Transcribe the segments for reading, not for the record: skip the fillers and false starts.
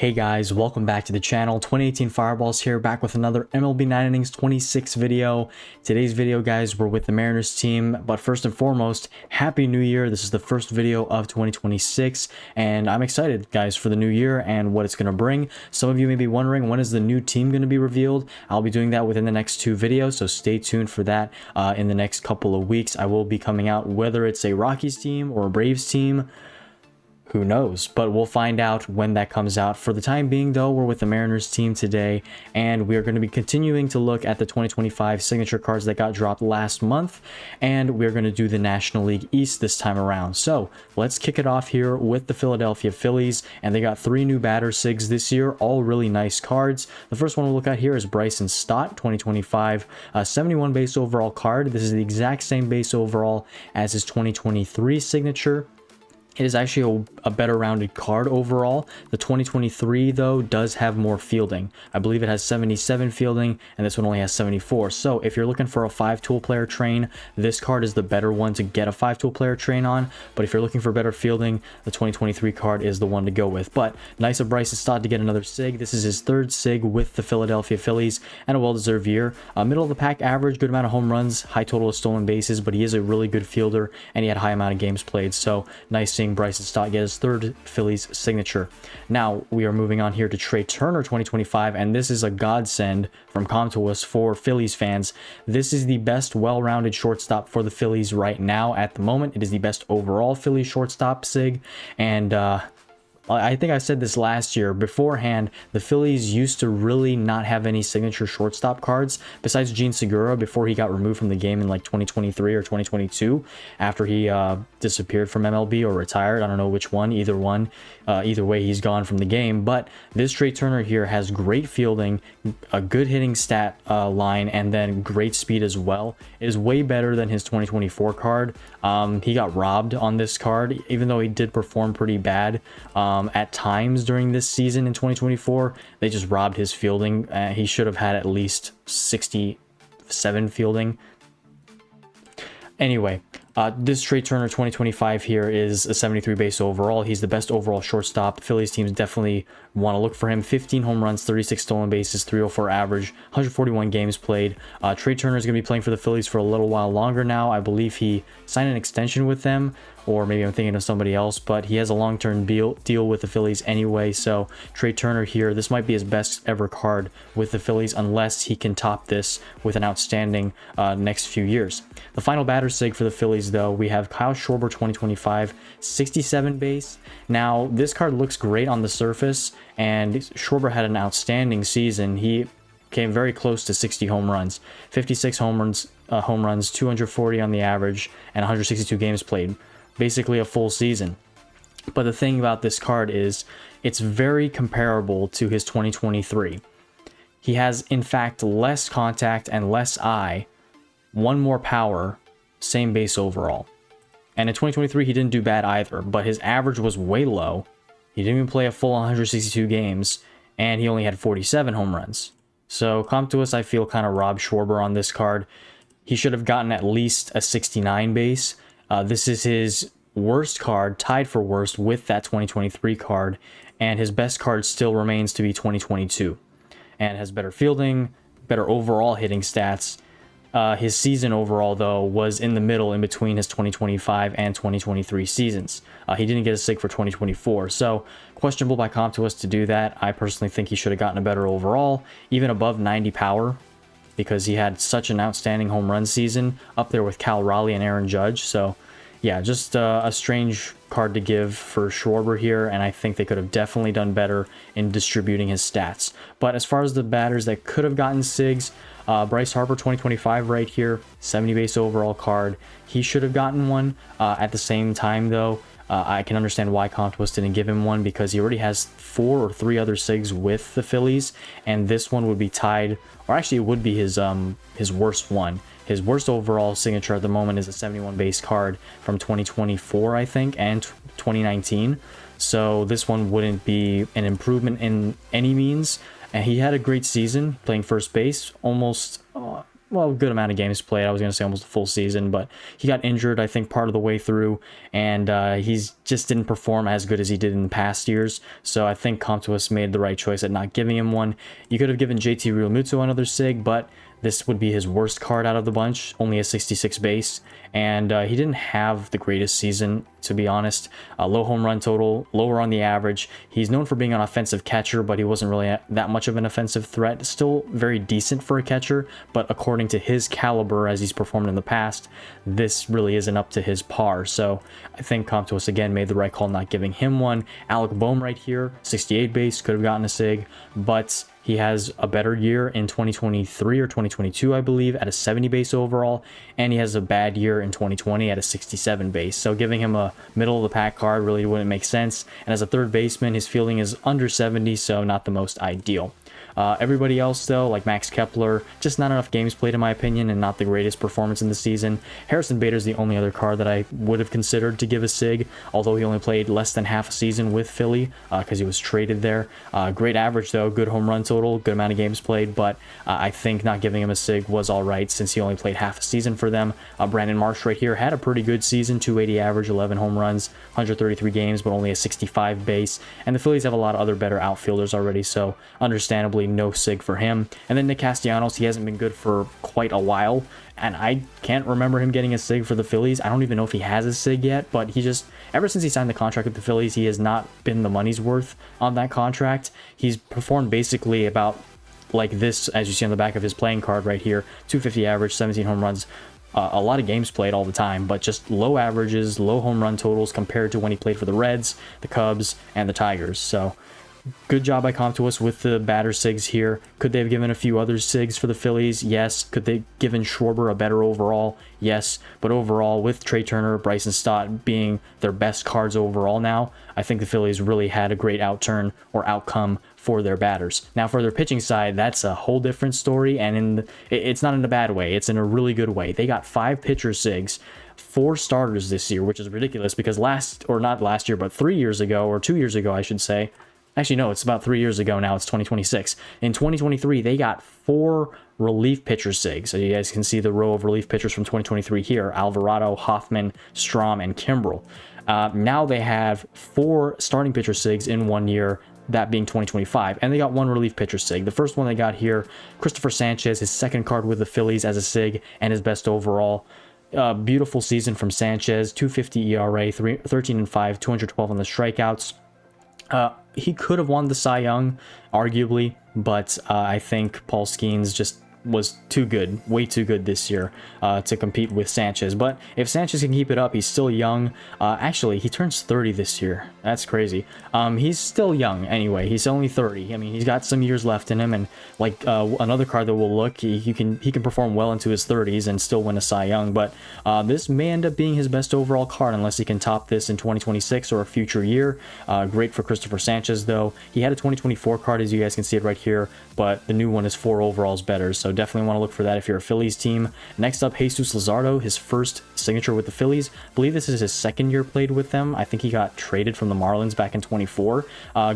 Hey guys, welcome back to the channel. 2018 Fireballs here, back with another MLB 9 Innings 26 video. Today's video, guys, we're with the Mariners team, but first and foremost, Happy New Year. This is the first video of 2026, and I'm excited, guys, for the new year and what it's going to bring. Some of you may be wondering, when is the new team going to be revealed? I'll be doing that within the next two videos, so stay tuned for that. In the next couple of weeks, I will be coming out, whether it's a Rockies team or a Braves team. Who knows, but we'll find out when that comes out. For the time being, though, we're with the Mariners team today, and we're going to be continuing to look at the 2025 signature cards that got dropped last month, and we're going to do the National League East this time around. So let's kick it off here with the Philadelphia Phillies, and they got three new batter sigs this year, all really nice cards. The first one we'll look at here is Bryson Stott, 2025, 71 base overall card. This is the exact same base overall as his 2023 signature. It is actually a better rounded card overall. The 2023, though, does have more fielding. I believe it has 77 fielding, and this one only has 74. So if you're looking for a 5-tool player train, this card is the better one to get a 5-tool player train on. But if you're looking for better fielding, the 2023 card is the one to go with. But nice of Bryson Stott to get another SIG. This is his third SIG with the Philadelphia Phillies, and a well-deserved year. Middle of the pack average, good amount of home runs, high total of stolen bases, but he is a really good fielder, and he had a high amount of games played. So nice seeing Bryson Stott get his third Phillies signature. Now we are moving on here to Trey Turner 2025, and this is a godsend from Comtois for Phillies fans. This is the best well-rounded shortstop for the Phillies right now at the moment. It is the best overall Phillies shortstop sig, and I think I said this last year. Beforehand, the Phillies used to really not have any signature shortstop cards besides Gene Segura before he got removed from the game in like 2023 or 2022 after he disappeared from MLB or retired. I don't know which one, either one. Either way, he's gone from the game. But this Trey Turner here has great fielding, a good hitting stat line, and then great speed as well. It is way better than his 2024 card. He got robbed on this card, even though he did perform pretty bad. At times during this season in 2024, they just robbed his fielding. He should have had at least 67 fielding. Anyway, this Trey Turner 2025 here is a 73 base overall. He's the best overall shortstop. Phillies teams definitely want to look for him. 15 home runs, 36 stolen bases, 304 average, 141 games played. Trey Turner is going to be playing for the Phillies for a little while longer now. I believe he signed an extension with them, or maybe I'm thinking of somebody else, but he has a long-term deal with the Phillies anyway. So Trey Turner here, this might be his best ever card with the Phillies, unless he can top this with an outstanding next few years. The final batter sig for the Phillies, though, we have Kyle Schwarber 2025, 67 base. Now this card looks great on the surface, and Schwarber had an outstanding season. He came very close to 60 home runs, 56 home runs, 240 on the average, and 162 games played. Basically a full season. But the thing about this card is it's very comparable to his 2023. He has, in fact, less contact and less eye, one more power, same base overall. And in 2023, he didn't do bad either, but his average was way low. He didn't even play a full 162 games, and he only had 47 home runs. So Comtois, I feel, kind of robbed Schwarber on this card. He should have gotten at least a 69 base. This is his worst card, tied for worst with that 2023 card, and his best card still remains to be 2022, and has better fielding, better overall hitting stats. His season overall, though, was in the middle in between his 2025 and 2023 seasons. He didn't get a SIG for 2024, so questionable by Comtois to do that. I personally think he should have gotten a better overall, even above 90 power, because he had such an outstanding home run season, up there with Cal Raleigh and Aaron Judge. So yeah, just a strange card to give for Schwarber here, and I think they could have definitely done better in distributing his stats. But as far as the batters that could have gotten SIGs, Bryce Harper 2025 right here, 70 base overall card. He should have gotten one. At the same time, though, I can understand why Comtois didn't give him one, because he already has 4 or 3 other SIGs with the Phillies, and this one would be tied, or actually it would be his worst one. His worst overall signature at the moment is a 71 base card from 2024, I think, and 2019. So this one wouldn't be an improvement in any means. And he had a great season playing first base, almost well, good amount of games played. I was going to say almost a full season, but he got injured, I think, part of the way through, and he's just didn't perform as good as he did in the past years. So I think Comtois made the right choice at not giving him one. You could have given JT Realmuto another SIG, but this would be his worst card out of the bunch, only a 66 base, and he didn't have the greatest season, to be honest. Low home run total, lower on the average. He's known for being an offensive catcher, but he wasn't really that much of an offensive threat. Still very decent for a catcher, but according to his caliber as he's performed in the past, this really isn't up to his par. So I think Comtois again made the right call not giving him one. Alec Boehm right here, 68 base, could have gotten a SIG, but he has a better year in 2023 or 2022, I believe, at a 70 base overall, and he has a bad year in 2020 at a 67 base. So giving him a middle of the pack card really wouldn't make sense. And as a third baseman, his fielding is under 70, so not the most ideal. Everybody else, though, like Max Kepler, just not enough games played in my opinion, and not the greatest performance in the season. Harrison Bader's the only other card that I would have considered to give a SIG, although he only played less than half a season with Philly because he was traded there. Great average, though, good home run total, good amount of games played, but I think not giving him a SIG was all right since he only played half a season for them. Brandon Marsh right here had a pretty good season, 280 average, 11 home runs, 133 games, but only a 65 base, and the Phillies have a lot of other better outfielders already, so understandably no SIG for him. And then Nick Castellanos, he hasn't been good for quite a while, and I can't remember him getting a SIG for the Phillies. I don't even know if he has a SIG yet, but he just, ever since he signed the contract with the Phillies, he has not been the money's worth on that contract. He's performed basically about like this, as you see on the back of his playing card right here, 250 average, 17 home runs, a lot of games played all the time, but just low averages, low home run totals compared to when he played for the Reds, the Cubs, and the Tigers. So good job by Comtois with the batter SIGs here. Could they have given a few other SIGs for the Phillies? Yes. Could they have given Schwarber a better overall? Yes. But overall, with Trey Turner, Bryson Stott being their best cards overall now, I think the Phillies really had a great outcome for their batters. Now, for their pitching side, that's a whole different story, and it's not in a bad way. It's in a really good way. They got 5 pitcher SIGs, 4 starters this year, which is ridiculous because not last year, but 3 years ago, or 2 years ago, I should say. Actually, no, it's about 3 years ago now. It's 2026. In 2023, they got 4 relief pitcher SIGs. So you guys can see the row of relief pitchers from 2023 here: Alvarado, Hoffman, Strom, and Kimbrel. Now they have 4 starting pitcher SIGs in 1 year, that being 2025, and they got 1 relief pitcher SIG. The first one they got here, Christopher Sanchez, his second card with the Phillies as a SIG, and his best overall. Beautiful season from Sanchez, 250 ERA, 13-5, 212 on the strikeouts. He could have won the Cy Young, arguably, but I think Paul Skeens just was too good, way too good this year to compete with Sanchez. But if Sanchez can keep it up, he's still young. Actually, he turns 30 this year. That's crazy. He's still young anyway. He's only 30. I mean, he's got some years left in him, and like another card that will look, he can perform well into his 30s and still win a Cy Young. But this may end up being his best overall card unless he can top this in 2026 or a future year. Great for Christopher Sanchez, though. He had a 2024 card, as you guys can see it right here, but the new one is 4 overalls better, so definitely want to look for that if you're a Phillies team. Next up, Jesus Luzardo, his first signature with the Phillies. I believe this is his second year played with them. I think he got traded from the Marlins back in 24.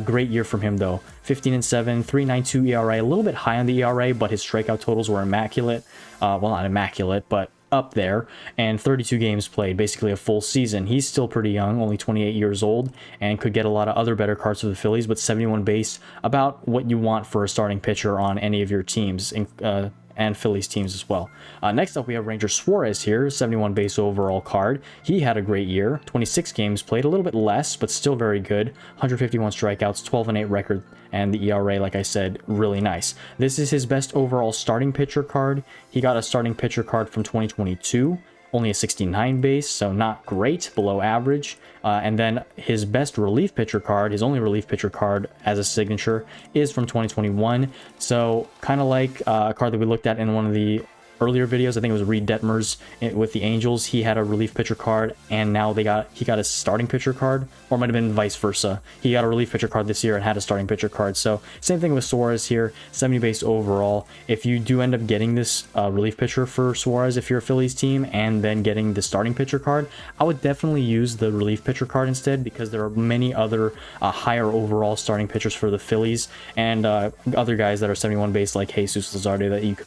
Great year from him, though. 15-7, 3.92 ERA, a little bit high on the ERA, but his strikeout totals were immaculate. Well, not immaculate, but up there, and 32 games played, basically a full season. He's still pretty young, only 28 years old, and could get a lot of other better cards for the Phillies, but 71 base, about what you want for a starting pitcher on any of your teams, and Phillies teams as well. Next up, we have Ranger Suarez here, 71 base overall card. He had a great year, 26 games played, a little bit less, but still very good. 151 strikeouts, 12-8 record, and the ERA, like I said, really nice. This is his best overall starting pitcher card. He got a starting pitcher card from 2022. Only a 69 base, so not great, below average. And then his best relief pitcher card, his only relief pitcher card as a signature, is from 2021. So kind of like a card that we looked at in one of the earlier videos. I think it was Reed Detmers with the Angels. He had a relief pitcher card, and now he got a starting pitcher card, or it might have been vice versa. He got a relief pitcher card this year and had a starting pitcher card. So same thing with Suarez here, 70 base overall. If you do end up getting this relief pitcher for Suarez, if you're a Phillies team, and then getting the starting pitcher card, I would definitely use the relief pitcher card instead, because there are many other higher overall starting pitchers for the Phillies, and other guys that are 71 base like Jesus Luzardo that you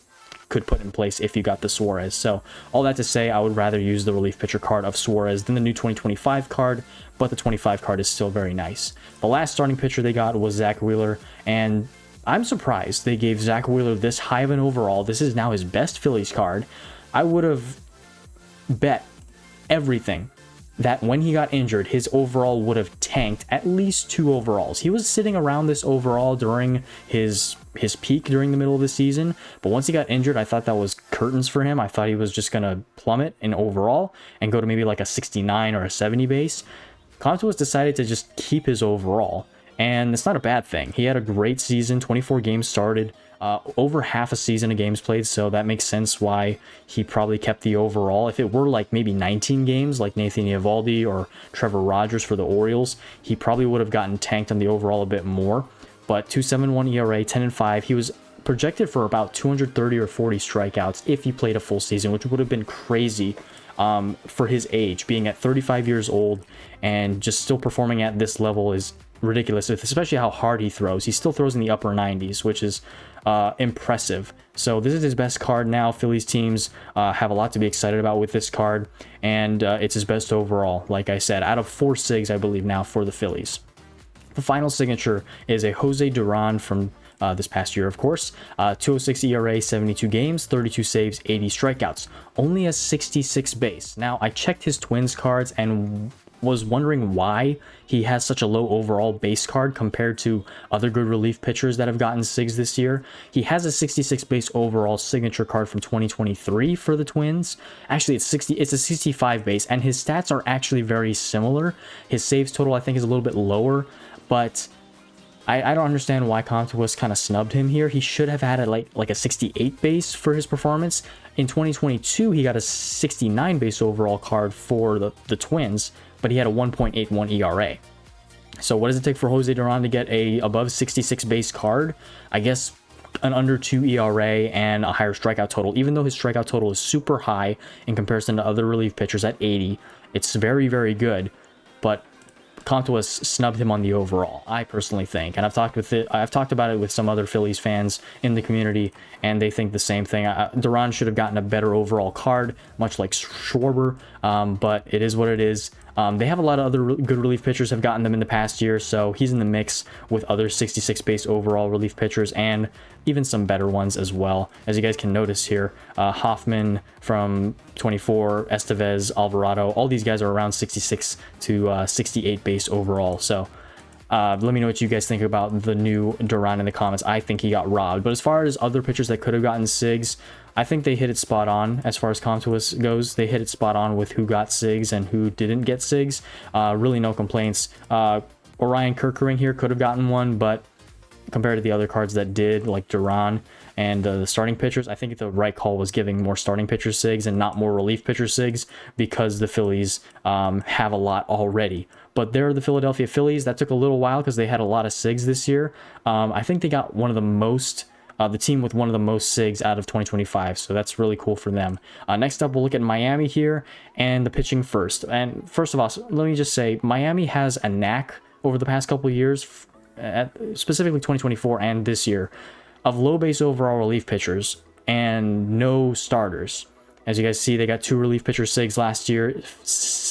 could put in place if you got the Suarez. So all that to say, I would rather use the relief pitcher card of Suarez than the new 2025 card, but the 25 card is still very nice. The last starting pitcher they got was Zach Wheeler, and I'm surprised they gave Zach Wheeler this high of an overall. This is now his best Phillies card. I would have bet everything that when he got injured, his overall would have tanked at least 2 overalls. He was sitting around this overall during his peak during the middle of the season, but once he got injured, I thought that was curtains for him. I thought he was just going to plummet in overall and go to maybe like a 69 or a 70 base. Contois decided to just keep his overall, and it's not a bad thing. He had a great season, 24 games started, over half a season of games played, so that makes sense why he probably kept the overall. If it were like maybe 19 games like Nathan Eovaldi or Trevor Rogers for the Orioles, he probably would have gotten tanked on the overall a bit more. But 2.71 ERA, 10-5, he was projected for about 230 or 40 strikeouts if he played a full season, which would have been crazy for his age. Being at 35 years old and just still performing at this level is ridiculous, especially how hard he throws. He still throws in the upper 90s, which is impressive. So this is his best card now. Phillies teams have a lot to be excited about with this card, and it's his best overall, like I said, out of 4 SIGs, I believe, now for the Phillies. The final signature is a Jose Duran from this past year, of course. 206 ERA, 72 games, 32 saves, 80 strikeouts. Only a 66 base. Now, I checked his Twins cards and was wondering why he has such a low overall base card compared to other good relief pitchers that have gotten SIGs this year. He has a 66 base overall signature card from 2023 for the Twins. Actually, it's a 65 base, and his stats are actually very similar. His saves total, I think, is a little bit lower, but I don't understand why Contois kind of snubbed him here. He should have had like a 68 base for his performance. In 2022, he got a 69 base overall card for the Twins, but he had a 1.81 ERA. So what does it take for Jose Duran to get a above 66 base card? I guess an under 2 ERA and a higher strikeout total. Even though his strikeout total is super high in comparison to other relief pitchers at 80, it's very, very good, but Contois snubbed him on the overall, I personally think, and I've talked about it with some other Phillies fans in the community, and they think the same thing. Duran should have gotten a better overall card, much like Schwarber, but it is what it is. They have a lot of other good relief pitchers have gotten them in the past year, so he's in the mix with other 66 base overall relief pitchers and even some better ones as well. As you guys can notice here, Hoffman from 24, Estevez, Alvarado, all these guys are around 66 to 68 base overall. So let me know what you guys think about the new Duran in the comments. I think he got robbed. But as far as other pitchers that could have gotten SIGs, I think they hit it spot on. As far as Contois goes, they hit it spot on with who got SIGs and who didn't get SIGs. Really no complaints. Orion Kerkering here could have gotten one, but compared to the other cards that did, like Duran and the starting pitchers, I think the right call was giving more starting pitcher SIGs and not more relief pitcher SIGs, because the Phillies have a lot already. But they're the Philadelphia Phillies. That took a little while because they had a lot of SIGs this year. I think they got one of the most, the team with one of the most SIGs out of 2025, so that's really cool for them. Next up, we'll look at Miami here and the pitching first. And first of all, let me just say, Miami has a knack over the past couple of years, specifically 2024 and this year, of low base overall relief pitchers and no starters. As you guys see, they got 2 relief pitcher SIGs last year,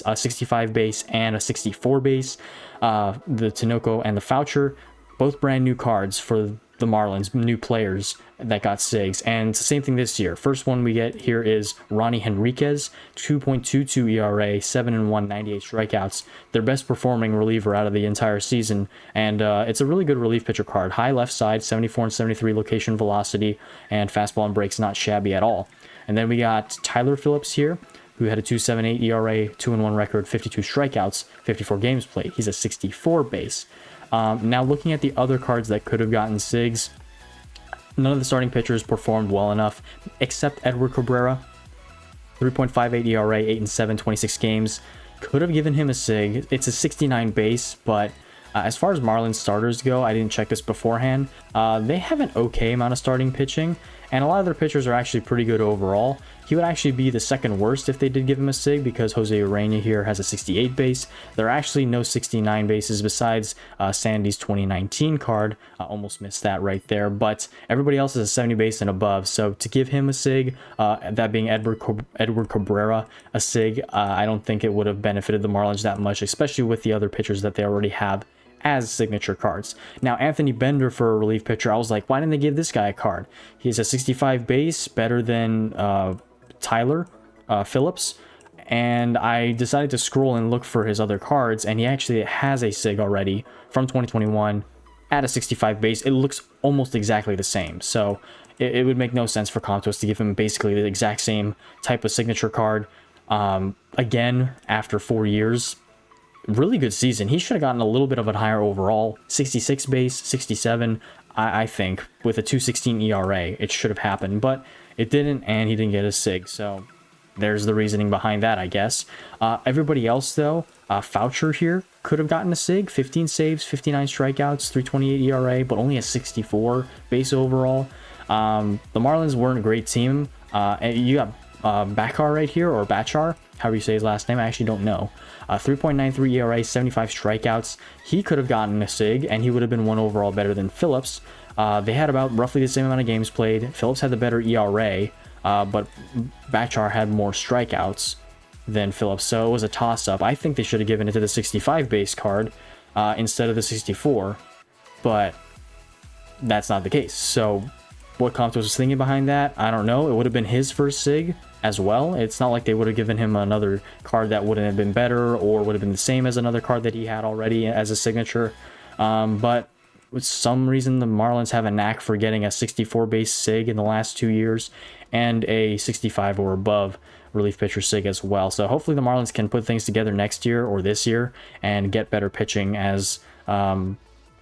a 65 base and a 64 base. The Tinoco and the Foucher, both brand new cards for the Marlins, new players that got SIGs. And it's the same thing this year. First one we get here is Ronnie Henriquez, 2.22 ERA, 7-1, 98 strikeouts. Their best performing reliever out of the entire season. And it's a really good relief pitcher card. High left side, 74 and 73 location velocity, and fastball and breaks not shabby at all. And then we got Tyler Phillips here, who had a 2.78 ERA, 2-1 record, 52 strikeouts, 54 games played. He's a 64 base. Now looking at the other cards that could have gotten SIGs, none of the starting pitchers performed well enough, except Edward Cabrera, 3.58 ERA, 8-7, 26 games. Could have given him a SIG. It's a 69 base, but as far as Marlins starters go, I didn't check this beforehand. They have an okay amount of starting pitching, And a lot of their pitchers are actually pretty good overall. He would actually be the second worst if they did give him a SIG, because Jose Urena here has a 68 base. There are actually no 69 bases besides Sandy's 2019 card. I almost missed that right there, but everybody else is a 70 base and above. So to give him a SIG, that being Edward Cabrera, a SIG, I don't think it would have benefited the Marlins that much, especially with the other pitchers that they already have as signature cards. Now, Anthony Bender for a relief pitcher, I was like, why didn't they give this guy a card? He's a 65 base, better than Tyler Phillips, and I decided to scroll and look for his other cards, and he actually has a SIG already from 2021 at a 65 base. It looks almost exactly the same, so it would make no sense for Comptos to give him basically the exact same type of signature card again after 4 years. Really good season. He should have gotten a little bit of a higher overall. 66 base, 67, I think, with a 2.16 ERA. It should have happened, but it didn't, and he didn't get a SIG, so there's the reasoning behind that, I guess. Everybody else, though, Foucher here could have gotten a SIG. 15 saves, 59 strikeouts, 3.28 ERA, but only a 64 base overall. The Marlins weren't a great team. And you got Bakar right here, or Bachar, however you say his last name, I actually don't know. 3.93 ERA, 75 strikeouts. He could have gotten a SIG, and he would have been 1 overall better than Phillips. They had about roughly the same amount of games played. Phillips had the better ERA, but Bachar had more strikeouts than Phillips, so it was a toss-up. I think they should have given it to the 65 base card instead of the 64, but that's not the case. So what Comptos was thinking behind that, I don't know. It would have been his first SIG as well. It's not like they would have given him another card that wouldn't have been better or would have been the same as another card that he had already as a signature. But with some reason, the Marlins have a knack for getting a 64 base SIG in the last 2 years and a 65 or above relief pitcher SIG as well. So hopefully the Marlins can put things together next year or this year and get better pitching as the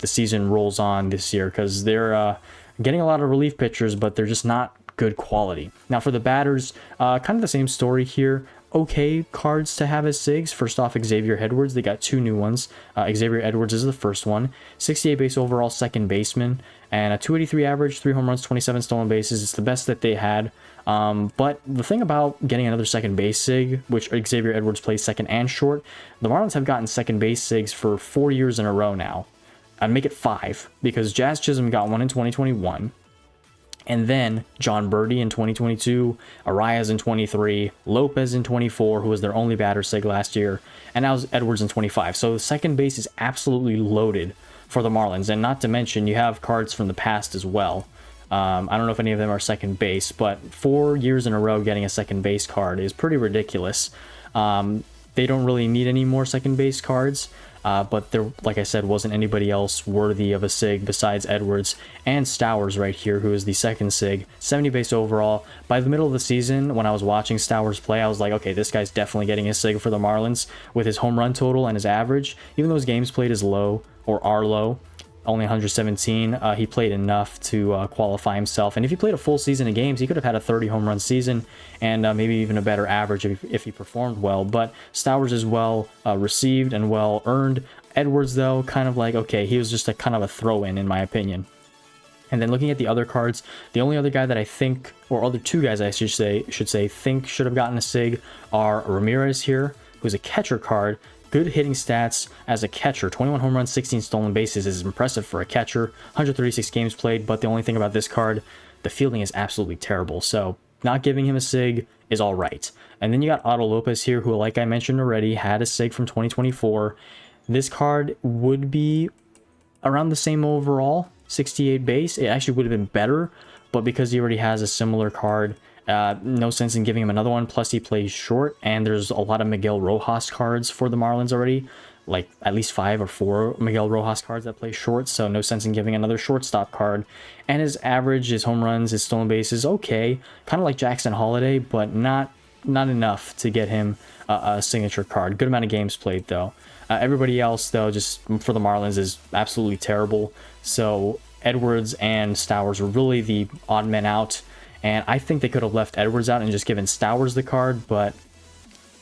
season rolls on this year, because they're getting a lot of relief pitchers, but they're just not good quality. Now for the batters, kind of the same story here. Okay cards to have as SIGs. First off, Xavier Edwards. They got 2 new ones. Xavier Edwards is the first one. 68 base overall, second baseman, and a 283 average, 3 home runs, 27 stolen bases. It's the best that they had. But the thing about getting another second base SIG, which Xavier Edwards plays second and short, the Marlins have gotten second base SIGs for 4 years in a row now. I'd make it 5, because Jazz Chisholm got one in 2021. And then John Birdie in 2022, Arias in 23, Lopez in 24, who was their only batter SIG last year, and now Edwards in 25. So the second base is absolutely loaded for the Marlins. And not to mention, you have cards from the past as well. I don't know if any of them are second base, but 4 years in a row getting a second base card is pretty ridiculous. They don't really need any more second base cards. But there, like I said, wasn't anybody else worthy of a SIG besides Edwards and Stowers right here, who is the second SIG, 70 base overall. By the middle of the season, when I was watching Stowers play, I was like, okay, this guy's definitely getting a SIG for the Marlins with his home run total and his average. Even though his games played is low, or are low, only 117, he played enough to qualify himself. And if he played a full season of games, he could have had a 30 home run season and maybe even a better average if he performed well. But Stowers is well received and well earned. Edwards, though, kind of like, okay, he was just a kind of a throw-in my opinion. And then looking at the other cards, the only other guy that I think, or other 2 guys I should say think should have gotten a SIG are Ramirez here, who's a catcher card. Good hitting stats as a catcher. 21 home runs, 16 stolen bases is impressive for a catcher. 136 games played, but the only thing about this card, the fielding is absolutely terrible. So not giving him a SIG is all right. And then you got Otto Lopez here, who, like I mentioned already, had a SIG from 2024. This card would be around the same overall, 68 base. It actually would have been better, but because he already has a similar card, no sense in giving him another one. Plus he plays short, and there's a lot of Miguel Rojas cards for the Marlins already, like at least 5 or 4 Miguel Rojas cards that play short, so no sense in giving another shortstop card. And his average, his home runs, his stolen bases, okay, kind of like Jackson Holiday, but not enough to get him a signature card. Good amount of games played though. Everybody else though, just for the Marlins, is absolutely terrible. So Edwards and Stowers were really the odd men out. And I think they could have left Edwards out and just given Stowers the card, but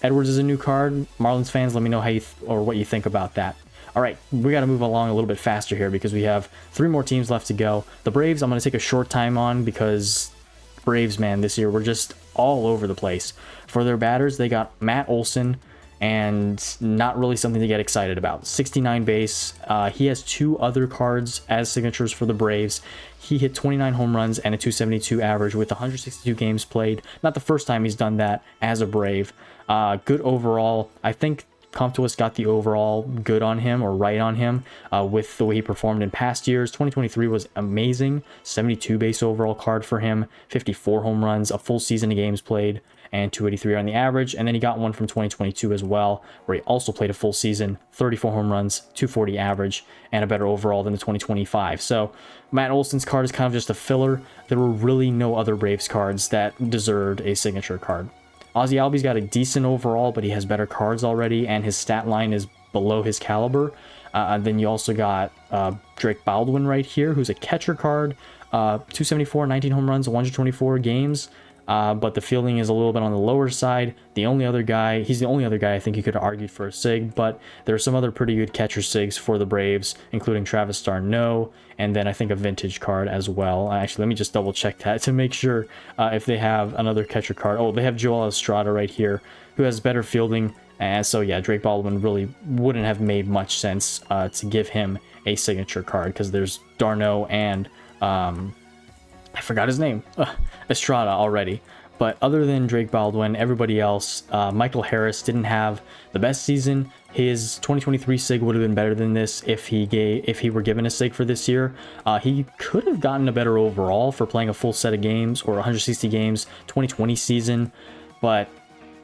Edwards is a new card. Marlins fans, let me know how what you think about that. All right, we got to move along a little bit faster here because we have 3 more teams left to go. The Braves, I'm going to take a short time on because Braves, man, this year were just all over the place. For their batters, they got Matt Olson, and not really something to get excited about. 69 base. He has 2 other cards as signatures for the Braves. He hit 29 home runs and a 272 average with 162 games played. Not the first time he's done that as a Brave. Good overall. I think Comtois got the overall good on him, or right on him, with the way he performed in past years. 2023 was amazing. 72 base overall card for him, 54 home runs, a full season of games played, and 283 on the average. And then he got one from 2022 as well, where he also played a full season, 34 home runs, 240 average, and a better overall than the 2025. So Matt Olson's card is kind of just a filler. There were really no other Braves cards that deserved a signature card. Ozzy Albies got a decent overall, but he has better cards already, and his stat line is below his caliber. Then you also got Drake Baldwin right here, who's a catcher card, 274, 19 home runs, 124 games. But the fielding is a little bit on the lower side. He's the only other guy I think you could have argued for a sig, but there are some other pretty good catcher sigs for the Braves, including Travis d'Arnaud, and then I think a vintage card as well. Actually, let me just double check that to make sure if they have another catcher card. Oh, they have Joel Estrada right here, who has better fielding. And so yeah, Drake Baldwin really wouldn't have made much sense to give him a signature card, because there's d'Arnaud and I forgot his name, Estrada already. But other than Drake Baldwin, everybody else, Michael Harris didn't have the best season. His 2023 sig would have been better than this if he were given a sig for this year. He could have gotten a better overall for playing a full set of games, or 160 games 2020 season, but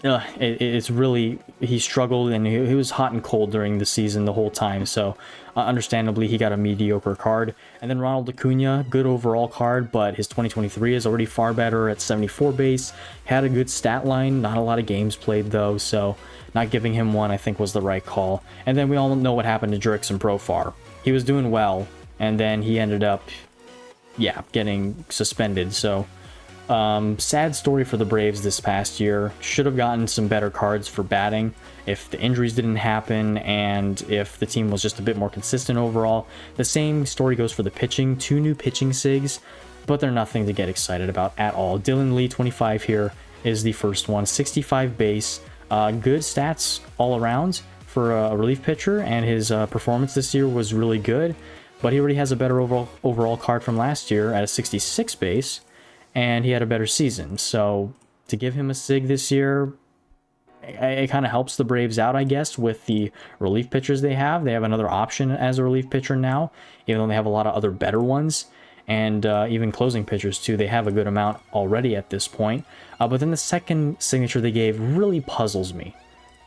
it's really, he struggled, and he was hot and cold during the season the whole time. So understandably, he got a mediocre card. And then Ronald Acuna, good overall card, but his 2023 is already far better at 74 base. Had a good stat line, not a lot of games played though, so not giving him one I think was the right call. And then we all know what happened to Jurickson Profar. He was doing well, and then he ended up, getting suspended. So sad story for the Braves this past year. Should have gotten some better cards for batting if the injuries didn't happen, and if the team was just a bit more consistent overall. The same story goes for the pitching. 2 new pitching sigs, but they're nothing to get excited about at all. Dylan Lee, 25 here, is the first one. 65 base. Good stats all around for a relief pitcher, and his performance this year was really good, but he already has a better overall card from last year at a 66 base. And he had a better season. So to give him a sig this year, it kind of helps the Braves out, I guess, with the relief pitchers they have. They have another option as a relief pitcher now, even though they have a lot of other better ones. And even closing pitchers, too. They have a good amount already at this point. But then the second signature they gave really puzzles me.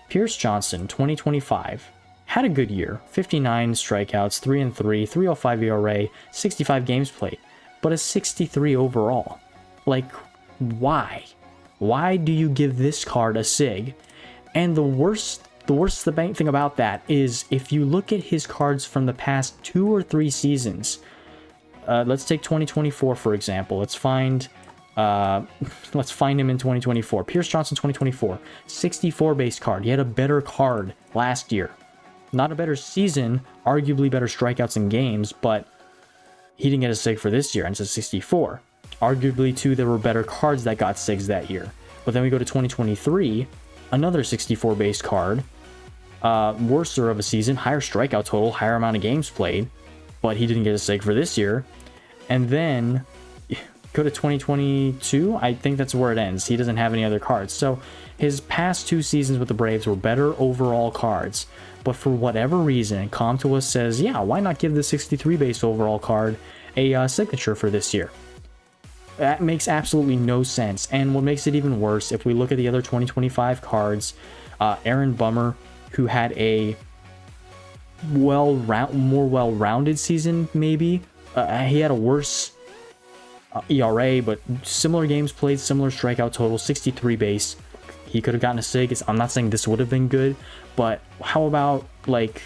Pierce Johnson, 2025. Had a good year. 59 strikeouts, 3-3, 3.05 ERA, 65 games played. But a 63 overall. Like, why? Why do you give this card a sig? And the worst thing about that is, if you look at his cards from the past 2 or 3 seasons, let's take 2024 for example. Let's find him in 2024. Pierce Johnson 2024, 64 base card. He had a better card last year. Not a better season, arguably better strikeouts in games, but he didn't get a sig for this year, and it's a 64. Arguably, too, there were better cards that got sigs that year. But then we go to 2023, another 64 base card, worser of a season, higher strikeout total, higher amount of games played, but he didn't get a sig for this year. And then go to 2022, I think that's where it ends. He doesn't have any other cards. So his past 2 seasons with the Braves were better overall cards. But for whatever reason, Comtois says, yeah, why not give the 63 base overall card a signature for this year? That makes absolutely no sense. And what makes it even worse, if we look at the other 2025 cards, Aaron Bummer, who had a more well-rounded season, maybe. He had a worse ERA, but similar games played, similar strikeout total, 63 base. He could have gotten a sig. I'm not saying this would have been good, but how about, like,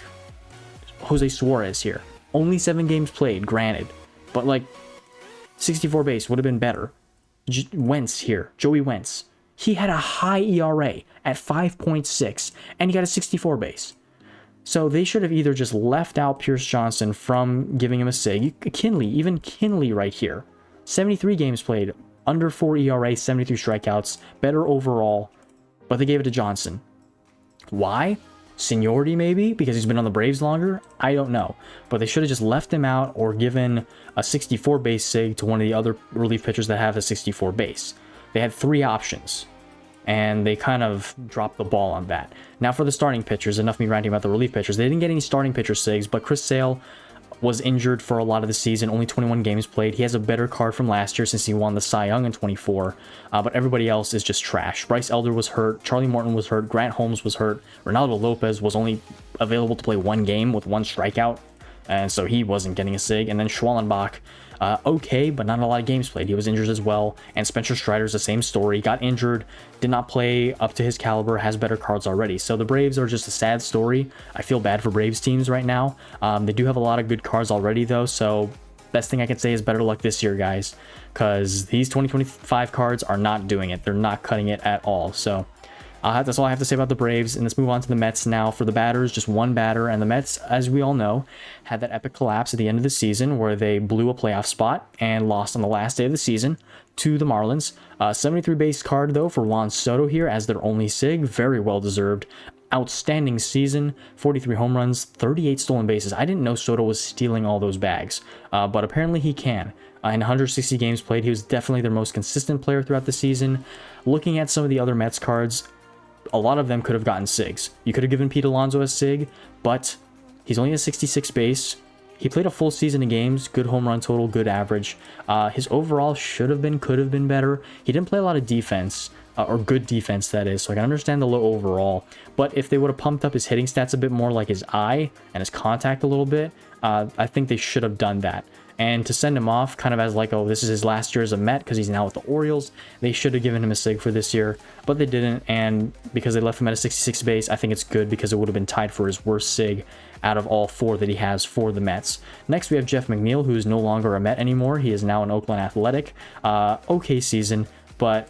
Jose Suarez here? Only 7 games played, granted, but, like, 64 base would have been better. Wentz here, Joey Wentz. He had a high ERA at 5.6, and he got a 64 base. So they should have either just left out Pierce Johnson from giving him a sig. Kinley, even Kinley right here. 73 games played, under 4 ERA, 73 strikeouts, better overall, but they gave it to Johnson. Why? Seniority maybe? Because he's been on the Braves longer? I don't know. But they should have just left him out or given a 64 base sig to one of the other relief pitchers that have a 64 base. They had 3 options, and they kind of dropped the ball on that. Now for the starting pitchers, enough me ranting about the relief pitchers. They didn't get any starting pitcher sigs, but Chris Sale was injured for a lot of the season, only 21 games played. He has a better card from last year since he won the Cy Young in 24, but everybody else is just trash. Bryce Elder was hurt, Charlie Morton was hurt, Grant Holmes was hurt, Ronaldo Lopez was only available to play 1 game with 1 strikeout, and so he wasn't getting a sig. And then Schwallenbach, okay, but not a lot of games played. He was injured as well. And Spencer Strider's the same story. Got injured, did not play up to his caliber, has better cards already. So the Braves are just a sad story. I feel bad for Braves teams right now. They do have a lot of good cards already, though. So best thing I can say is better luck this year, guys, because these 2025 cards are not doing it. They're not cutting it at all. So that's all I have to say about the Braves. And let's move on to the Mets now. For the batters, just one batter. And the Mets, as we all know, had that epic collapse at the end of the season where they blew a playoff spot and lost on the last day of the season to the Marlins. 73 base card, though, for Juan Soto here as their only sig. Very well deserved. Outstanding season. 43 home runs, 38 stolen bases. I didn't know Soto was stealing all those bags, but apparently he can. In 160 games played, he was definitely their most consistent player throughout the season. Looking at some of the other Mets cards, a lot of them could have gotten sigs. You could have given Pete Alonso a sig, but he's only a 66 base. He played a full season of games, good home run total, good average. His overall could have been better. He didn't play a lot of defense, or good defense, that is, so I can understand the low overall. But if they would have pumped up his hitting stats a bit more, like his eye and his contact a little bit, I think they should have done that. And to send him off kind of as like, oh, this is his last year as a Met because he's now with the Orioles, they should have given him a sig for this year, but they didn't. And because they left him at a 66 base, I think it's good because it would have been tied for his worst sig out of all 4 that he has for the Mets. Next, we have Jeff McNeil, who is no longer a Met anymore. He is now an Oakland Athletic. Okay season, but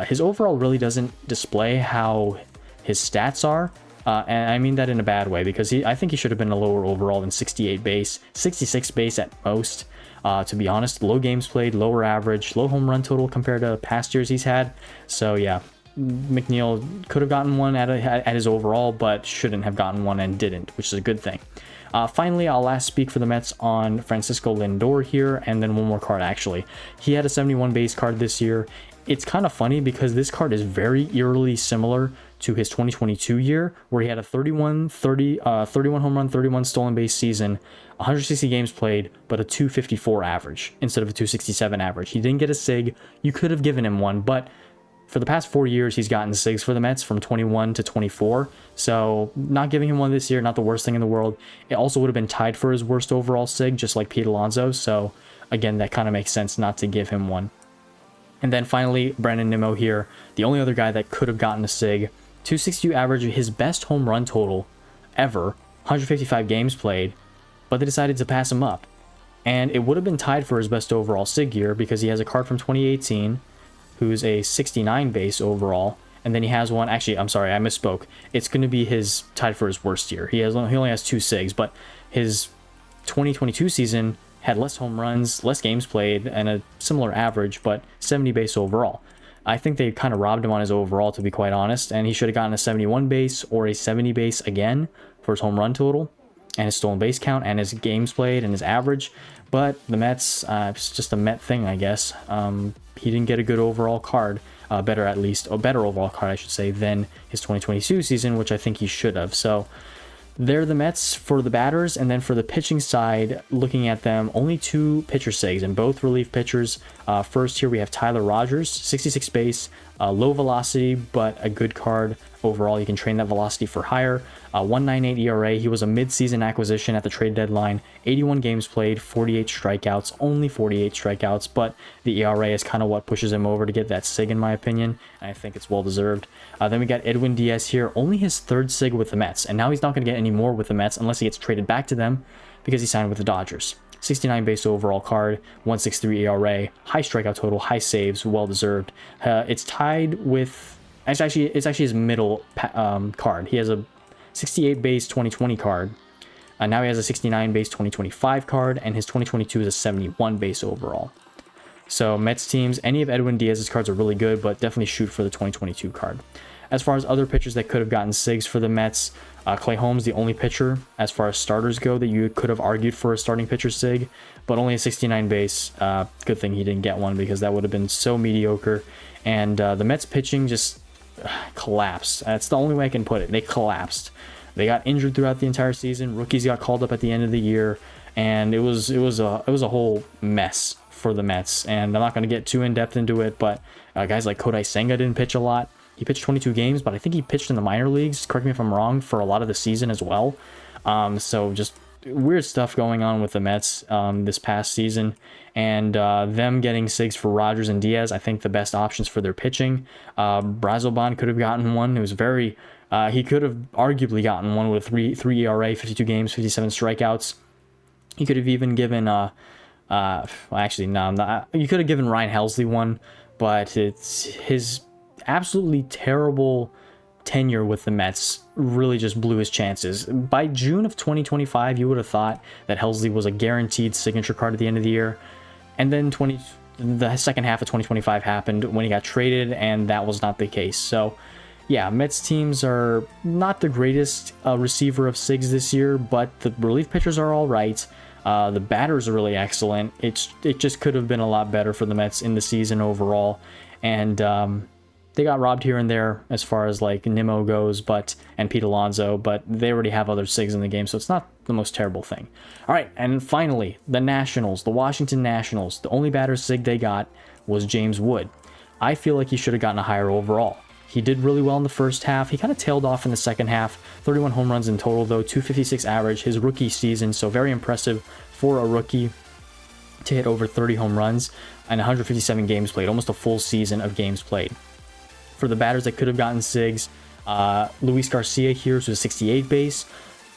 his overall really doesn't display how his stats are. And I mean that in a bad way, because I think he should have been a lower overall than 68 base, 66 base at most. To be honest, low games played, lower average, low home run total compared to past years he's had. So yeah, McNeil could have gotten one at his overall, but shouldn't have gotten one and didn't, which is a good thing. Finally, I'll last speak for the Mets on Francisco Lindor here, and then one more card actually. He had a 71 base card this year. It's kind of funny because this card is very eerily similar to his 2022 year, where he had a 31 home run, 31 stolen base season, 160 games played, but a 254 average instead of a 267 average. He didn't get a sig. You could have given him one, but for the past 4 years, he's gotten sigs for the Mets from 21 to 24. So not giving him one this year, not the worst thing in the world. It also would have been tied for his worst overall sig, just like Pete Alonso. So again, that kind of makes sense not to give him one. And then finally, Brandon Nimmo here, the only other guy that could have gotten a sig. 262 average, his best home run total ever, 155 games played, but they decided to pass him up. And it would have been tied for his best overall sig year because he has a card from 2018 who's a 69 base overall, and then he has one, actually, I'm sorry, I misspoke. It's going to be his tied for his worst year. He only has 2 sigs, but his 2022 season had less home runs, less games played, and a similar average, but 70 base overall. I think they kind of robbed him on his overall, to be quite honest, and he should have gotten a 71 base or a 70 base again for his home run total and his stolen base count and his games played and his average. But the Mets, it's just a Met thing, I guess. He didn't get a good overall card, better overall card, I should say, than his 2022 season, which I think he should have. So they're the Mets for the batters, and then for the pitching side, looking at them, only 2 pitcher sigs, and both relief pitchers. First here we have Tyler Rogers, 66 base, low velocity, but a good card overall. You can train that velocity for higher. 1.98 ERA. He was a mid-season acquisition at the trade deadline. 81 games played, 48 strikeouts, only 48 strikeouts, but the ERA is kind of what pushes him over to get that sig, in my opinion, and I think it's well-deserved. Then we got Edwin Diaz here, only his 3rd sig with the Mets, and now he's not going to get any more with the Mets unless he gets traded back to them because he signed with the Dodgers. 69 base overall card, 1.63 ERA, high strikeout total, high saves, well-deserved. It's tied with, it's actually his middle card. He has a 68 base 2020 card. Now he has a 69 base 2025 card, and his 2022 is a 71 base overall. So Mets teams, any of Edwin Diaz's cards are really good, but definitely shoot for the 2022 card. As far as other pitchers that could have gotten SIGs for the Mets, Clay Holmes, the only pitcher as far as starters go that you could have argued for a starting pitcher SIG, but only a 69 base. Good thing he didn't get one, because that would have been so mediocre. And the Mets pitching just collapsed. That's the only way I can put it. They collapsed. They got injured throughout the entire season. Rookies got called up at the end of the year, and it was a whole mess for the Mets. And I'm not going to get too in depth into it, but guys like Kodai Senga didn't pitch a lot. He pitched 22 games, but I think he pitched in the minor leagues, correct me if I'm wrong, for a lot of the season as well. So just weird stuff going on with the Mets this past season. And them getting SIGs for Rogers and Diaz, I think the best options for their pitching. Brazoban could have gotten one. It was very... he could have arguably gotten one with a 3 ERA, 52 games, 57 strikeouts. He could have even given... actually, no, not, you could have given Ryan Helsley one, but it's his absolutely terrible tenure with the Mets really just blew his chances. By June of 2025, you would have thought that Helsley was a guaranteed signature card at the end of the year. And then the second half of 2025 happened when he got traded, and that was not the case. So, yeah, Mets teams are not the greatest receiver of SIGs this year, but the relief pitchers are all right. The batters are really excellent. It just could have been a lot better for the Mets in the season overall. And they got robbed here and there as far as like Nimmo goes, and Pete Alonso, but they already have other SIGs in the game, so it's not the most terrible thing. All right, and finally, the Nationals, the Washington Nationals. The only batter SIG they got was James Wood. I feel like he should have gotten a higher overall. He did really well in the first half. He kind of tailed off in the second half. 31 home runs in total, though, 256 average, his rookie season, so very impressive for a rookie to hit over 30 home runs and 157 games played, almost a full season of games played. For the batters that could have gotten SIGs, Luis Garcia here is a 68 base.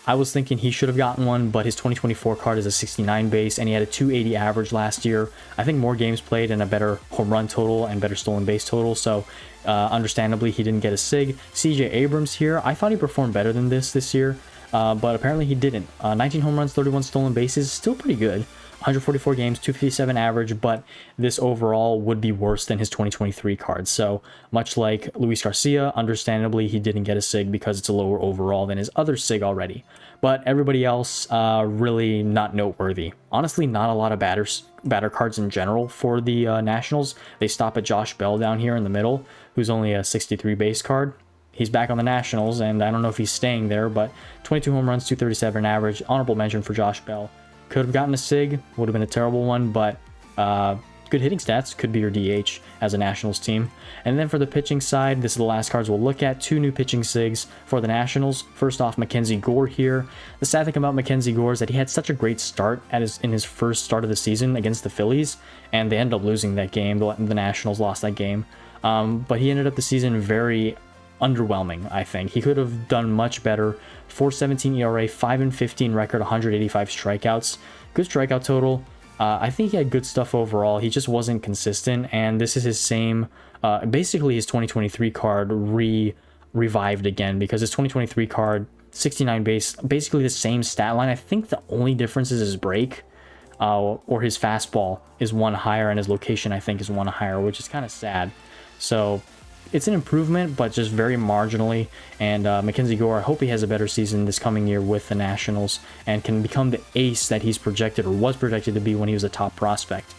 I was thinking he should have gotten one, but his 2024 card is a 69 base, and he had a 280 average last year. I think more games played and a better home run total and better stolen base total, so understandably he didn't get a SIG. CJ Abrams here, I thought he performed better than this year, but apparently he didn't. 19 home runs, 31 stolen bases, still pretty good. 144 games, 257 average, but this overall would be worse than his 2023 card. So much like Luis Garcia, understandably, he didn't get a SIG because it's a lower overall than his other SIG already. But everybody else, really not noteworthy. Honestly, not a lot of batter cards in general for the Nationals. They stop at Josh Bell down here in the middle, who's only a 63 base card. He's back on the Nationals, and I don't know if he's staying there, but 22 home runs, 237 average. Honorable mention for Josh Bell. Could have gotten a SIG, would have been a terrible one, but good hitting stats, could be your DH as a Nationals team. And then for the pitching side, this is the last cards we'll look at. 2 new pitching SIGs for the Nationals. First off, Mackenzie Gore here. The sad thing about Mackenzie Gore is that he had such a great start in his first start of the season against the Phillies, and they ended up losing that game. The Nationals lost that game. But he ended up the season very underwhelming, I think. He could have done much better. 4.17 ERA, 5-15 record, 185 strikeouts. Good strikeout total. I think he had good stuff overall. He just wasn't consistent, and this is his same, basically his 2023 card revived again, because his 2023 card, 69 base, basically the same stat line. I think the only difference is his break, or his fastball is one higher, and his location, I think, is one higher, which is kind of sad. So it's an improvement, but just very marginally. And Mackenzie Gore, I hope he has a better season this coming year with the Nationals and can become the ace that he's projected, or was projected to be, when he was a top prospect.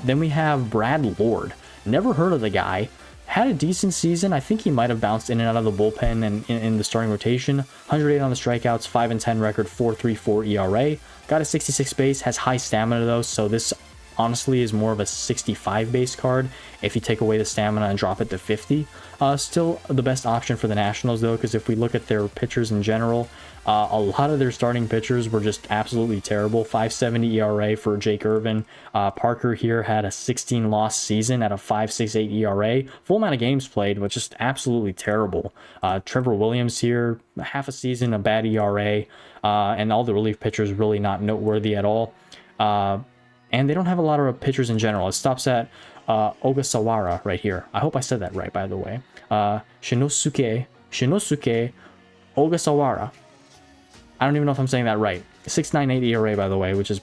Then we have Brad Lord. Never heard of the guy. Had a decent season. I think he might have bounced in and out of the bullpen and in the starting rotation. 108 on the strikeouts, 5-10 record, 4.34 ERA. Got a 66 base, has high stamina though, so this honestly is more of a 65 base card if you take away the stamina and drop it to 50. Still the best option for the Nationals though, because if we look at their pitchers in general, a lot of their starting pitchers were just absolutely terrible. 5.70 ERA for Jake Irvin. Parker here had a 16-loss season at a 5.68 ERA. Full amount of games played, but just absolutely terrible. Trevor Williams here, half a season, a bad ERA, and all the relief pitchers really not noteworthy at all. And they don't have a lot of pitchers in general. It stops at Ogasawara right here. I hope I said that right, by the way. Shinosuke Ogasawara. I don't even know if I'm saying that right. 6.98 ERA, by the way, which is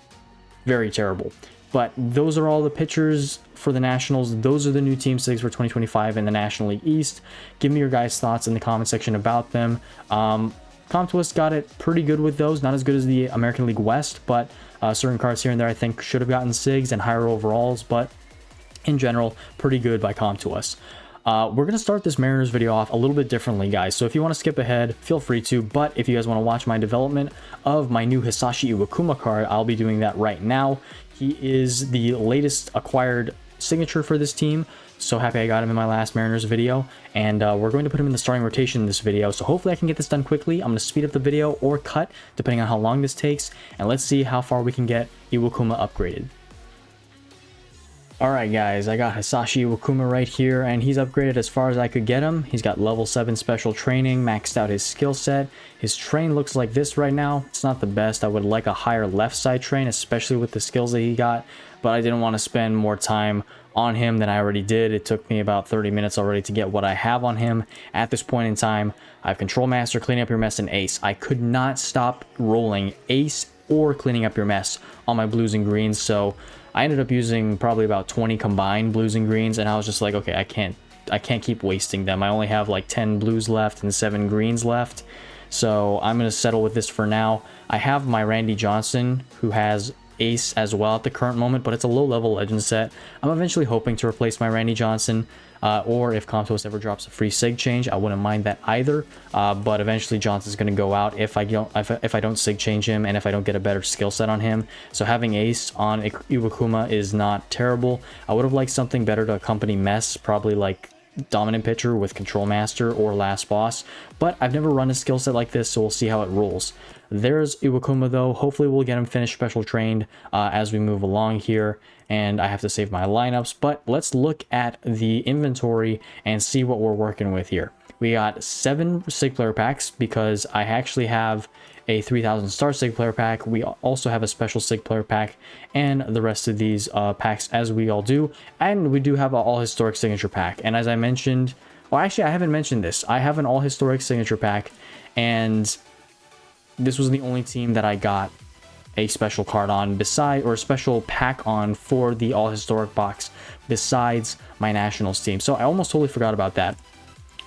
very terrible. But those are all the pitchers for the Nationals. Those are the new team sigs for 2025 in the National League East. Give me your guys' thoughts in the comment section about them. Comtwist got it pretty good with those. Not as good as the American League West, but certain cards here and there I think should have gotten sigs and higher overalls. But in general, pretty good by Comtwist. We're going to start this Mariners video off a little bit differently, guys. So if you want to skip ahead, feel free to. But if you guys want to watch my development of my new Hisashi Iwakuma card, I'll be doing that right now. He is the latest acquired signature for this team. So happy I got him in my last Mariners video. And we're going to put him in the starting rotation in this video. So hopefully I can get this done quickly. I'm going to speed up the video or cut, depending on how long this takes. And let's see how far we can get Iwakuma upgraded. Alright guys, I got Hisashi Iwakuma right here, and he's upgraded as far as I could get him. He's got level 7 special training, maxed out his skill set. His train looks like this right now. It's not the best. I would like a higher left side train, especially with the skills that he got, but I didn't want to spend more time on him than I already did. It took me about 30 minutes already to get what I have on him. At this point in time, I have Control Master, Cleaning Up Your Mess, and Ace. I could not stop rolling Ace or Cleaning Up Your Mess on my blues and greens, so I ended up using probably about 20 combined blues and greens, and I was just like, okay, I can't keep wasting them. I only have like 10 blues left and 7 greens left, so I'm going to settle with this for now. I have my Randy Johnson, who has Ace as well at the current moment, but it's a low-level legend set. I'm eventually hoping to replace my Randy Johnson, or if Comtos ever drops a free sig change, I wouldn't mind that either. But eventually Johnson's going to go out if I don't sig change him and if I don't get a better skill set on him. So having Ace on Iwakuma is not terrible. I would have liked something better to accompany Mess, probably like Dominant Pitcher with Control Master or Last Boss, but I've never run a skill set like this, so we'll see how it rolls. There's Iwakuma though. Hopefully we'll get him finished special trained as we move along here, and I have to save my lineups, but let's look at the inventory and see what we're working with here. We got 7 sig player packs because I actually have a 3000 star sig player pack. We also have a special sig player pack and the rest of these packs, as we all do, and we do have an all historic signature pack. And as I mentioned, well, actually I haven't mentioned this, I have an all historic signature pack, and this was the only team that I got a special card on beside, or a special pack on for the all historic box besides my Nationals team. So I almost totally forgot about that.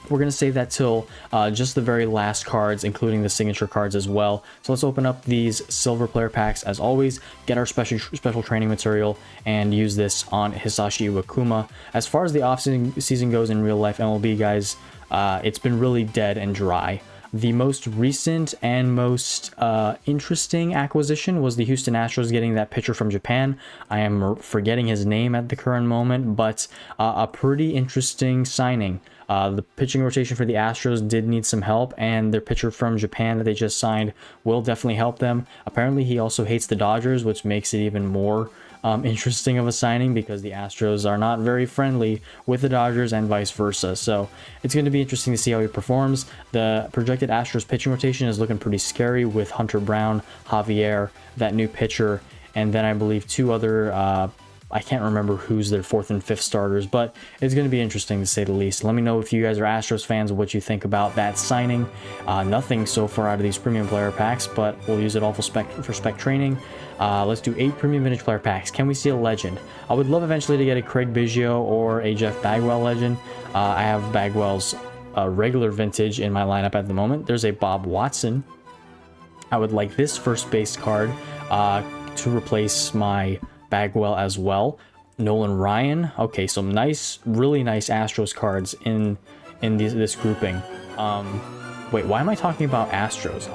We're going to save that till just the very last cards, including the signature cards as well. So let's open up these silver player packs as always, get our special training material, and use this on Hisashi Iwakuma. As far as the off-season goes in real life MLB, guys, it's been really dead and dry. The most recent and most interesting acquisition was the Houston Astros getting that pitcher from Japan. I am forgetting his name at the current moment, but a pretty interesting signing. The pitching rotation for the Astros did need some help, and their pitcher from Japan that they just signed will definitely help them. Apparently, he also hates the Dodgers, which makes it even more interesting of a signing, because the Astros are not very friendly with the Dodgers and vice versa. So it's going to be interesting to see how he performs. The projected Astros pitching rotation is looking pretty scary with Hunter Brown, Javier, that new pitcher, and then I believe 2 other I can't remember who's their 4th and 5th starters, but it's going to be interesting to say the least. Let me know if you guys are Astros fans, what you think about that signing. Nothing so far out of these premium player packs, but we'll use it all for spec training. Let's do 8 premium vintage player packs. Can we see a legend? I would love eventually to get a Craig Biggio or a Jeff Bagwell legend. I have Bagwell's regular vintage in my lineup at the moment. There's a Bob Watson. I would like this first base card to replace my Bagwell as well. Nolan Ryan. Okay, some nice, really nice Astros cards in this grouping. Wait, why am I talking about Astros?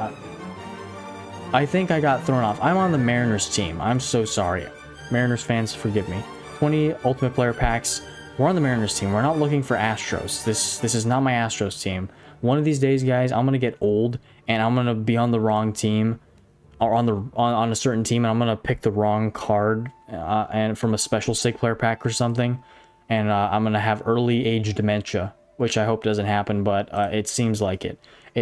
I think I got thrown off. I'm on the Mariners team. I'm so sorry. Mariners fans, forgive me. 20 Ultimate Player Packs. We're on the Mariners team. We're not looking for Astros. This is not my Astros team. One of these days, guys, I'm gonna get old and I'm gonna be on the wrong team, or on a certain team, and I'm gonna pick the wrong card and from a special sig player pack or something, and I'm gonna have early age dementia, which I hope doesn't happen, but it seems like it.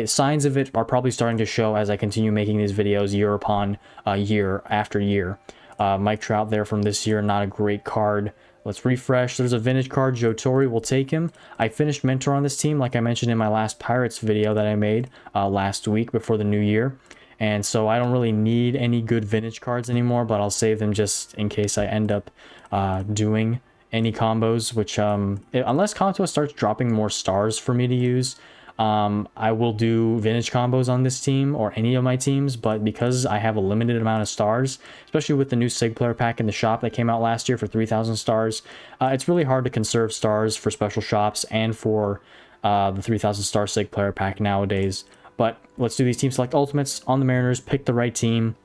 Signs of it are probably starting to show as I continue making these videos year upon year after year. Mike Trout there from this year, not a great card. Let's refresh. There's a vintage card. Joe Torre, will take him. I finished Mentor on this team, like I mentioned in my last Pirates video that I made last week before the new year. and so I don't really need any good vintage cards anymore, but I'll save them just in case I end up doing any combos, which unless Contour starts dropping more stars for me to use, I will do vintage combos on this team or any of my teams. But because I have a limited amount of stars, especially with the new Sig player pack in the shop that came out last year for 3,000 stars, it's really hard to conserve stars for special shops and for the 3,000 star Sig player pack nowadays. But let's do these team select ultimates on the Mariners, pick the right team.